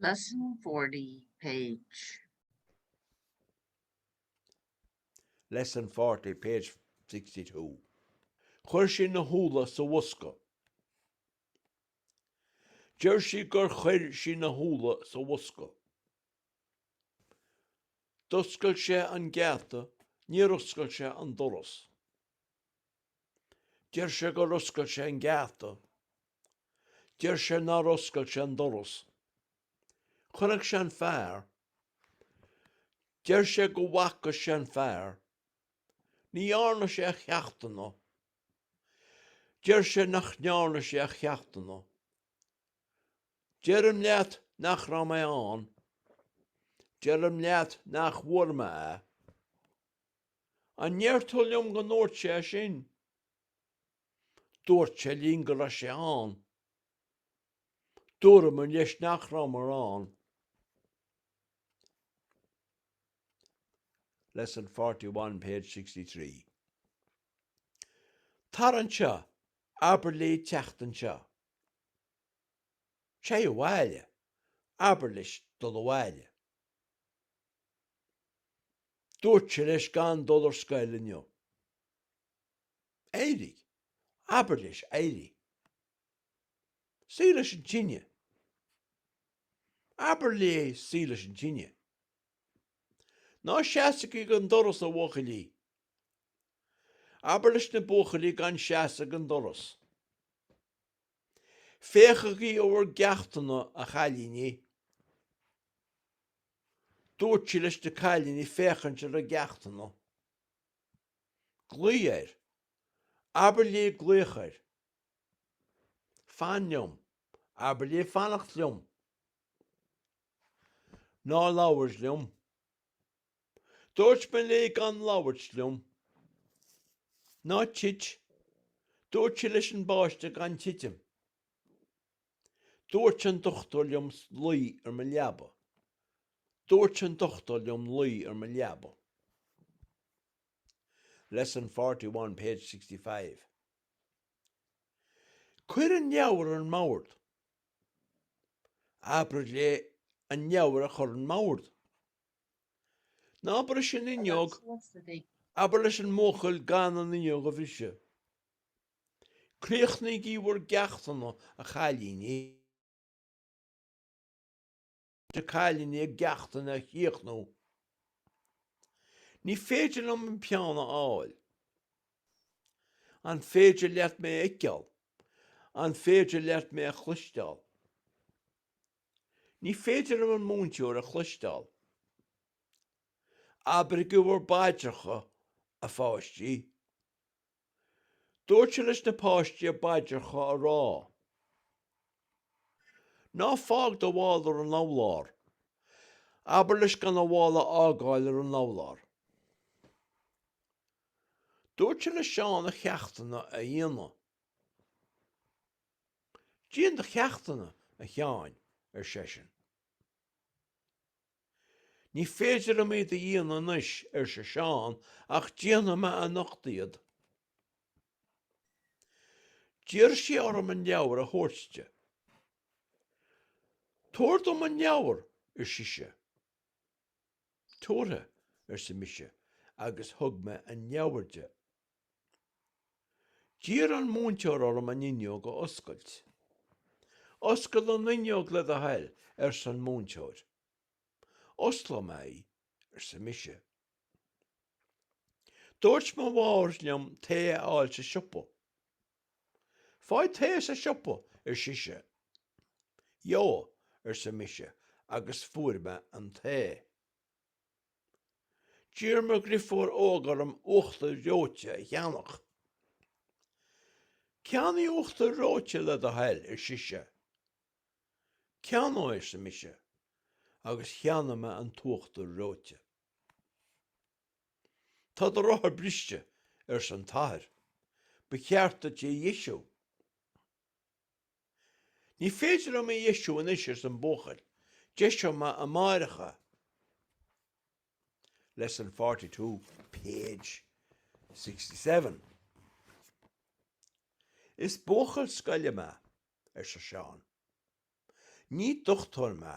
Lesson 40, page. Lesson 40, page 62. Chuir sin na húla sa bhosca. Deir si gur chuir sin na húla sa bhosca. Doscail sé an gceata, ní ruscail sé an doras. Deir sé gur ruscail sé an gceata. Deir sé ná ruscail sé an doras. Chunach sé an fearr. Deir sé go bhaca sé an fearr. Ní dhearna sé a cheachtainna. Deir sé nach nearna sé a cheachtainna. Deirm leat nach ra mé an. Deirm leat nach bhuair me a. An neartúilm go nóirt sé sin. Dúirt sé líon go raibh sé an. Dúirim an leis nach ra mar an. Lesson 41, page 63. Taran seo, aber lí teachtan seo. Sé a bhhaile, aber leis dul a bhhaile. Dúirt sé leis gan dul ar scaile nniu. Éirí, aber leis éirí. Sí leis an tíine. Aber lí sí leis an tíine. Ná seasaí gan doras a bhuachalí. Aber leis na buchalí gan seasa gan doras. Féchaí óhar geachtainna a chalíní. Dúirt sí leis na chalíní féchante a geachtainna. Glíar, aber lí glíochair. Fanneom, aber lí fannacht liom. Ná láhairs liom. Dúirt me lí gan láhairt liom. Ná tít. Dúirt sí leis an báiste gan títim. Dúirt an dochtúir liom lí ar me leaba. Dúirt an dochtúir liom lí ar me leaba. Lesson 41, page 65. Cuir an neabhar an mabhart. Aber lé an neabhar a chur an mabhart. Ná bar sin inneog, aber leis an móchail gan an inneog a bhíse. Críochnaigh í bhar geachtainna a chalíní. De chalíní a geachtainna a chiochnú. Ní féidir am an peanna áil. An féidir leat mé eiceal. An féidir leat mé a chluisteáil. Ní féidir am an múnteúir a chluisteáil. Aber go bhar baidircha a fáistí. Dúirt sé leis na páistí a baidircha a rá. Ná fág do bháil ar an lábhlár. Aber leis gan a bhála ágáil ar an lábhlár. Dúirt sé leis seán a cheachtainna a dhéana. Díon de cheachtainna a cheáin ar sesin. Ní féidir am iad a dhéana anois ar se seán ach díana me a nachtaíad. Dír sí orm an leabhar a thuirste. Tuairt am an leabhar ar siise. Tuairthe ar sa mise agus thug me an leabharte. Dír an múnteoir orm an inneog go oscailt. Oscail an inneog le a heil ar san múnteoir. Osla mé ar sa mise. Dúirt me bháir liom té áil sa siopa. Fáid té sa siopa ar siise. Jo ar sa mise agus fuair me an té. Dír me grifór ógarm uachta róte a cheannach. Ceannaí uachta róte le a heil ar siise. Ceanna ar sa mise agus cheanna me an tuachta róte. Tá do rothair briste ar san tathir. Bechearta dé Iesú. Ní féidir am Iesú an is ar san bóchail. Deisio me a máiricha. Lesson 42, page 67. Is bóchail scaile me ar sa seán. Ní dochtúir me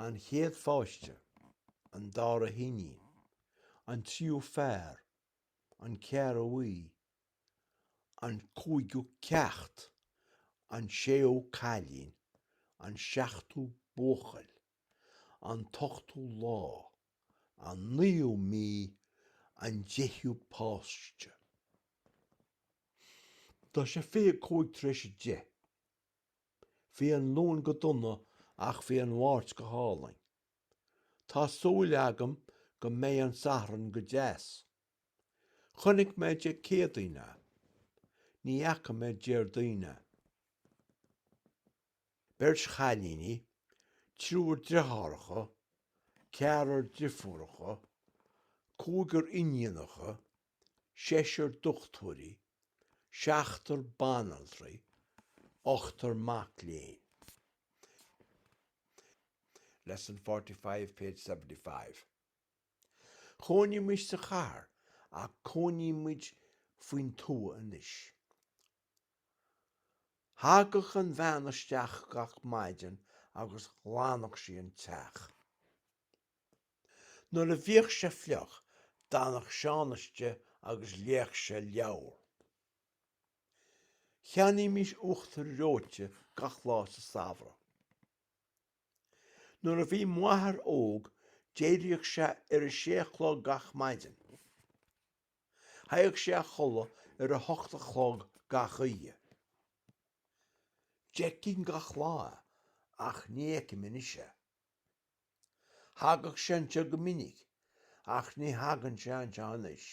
an chéad fáiste, an dára híní, an tríú fearr, an cear uí, an cúigiú ceacht, an séú cailín, an seachtú bóchail, an tochtú lá, an níú mí, an deithú páiste. Tá sé fé cúig tris de. Bhí an lún go donna ach bhí an bhairt go hálainn. Tá súil agam go mé an sahran go deas. Chonaic mé de céadaine, ní acha mé déardaine. Beirt chalíní, trúr dritharacha, cearar drifúracha, cúigur inionacha, séisir duchtúirí, seachtar banaltraí, ochtar macléin. Lesson 45, page 75. Chóní mis sa char, a chóní muid faoin tú inis. Hágach an bheanisteach gach maidin agus lánach sí an teach. Nuair a bhíoh sé fleoch, dánach seánaiste agus léach sé leabhar. Cheannaí mis uachtar róite gach lá sa sabhra. Nuair a bhí muathair óg, déiríoch sé ar a séachlá gach maidin. Thaíodh sé a chola ar a hochtachlá gach uí. Deicín gach lá, ach níic minise. Hágach sé an te go minic, ach ní hagann sé an teanis.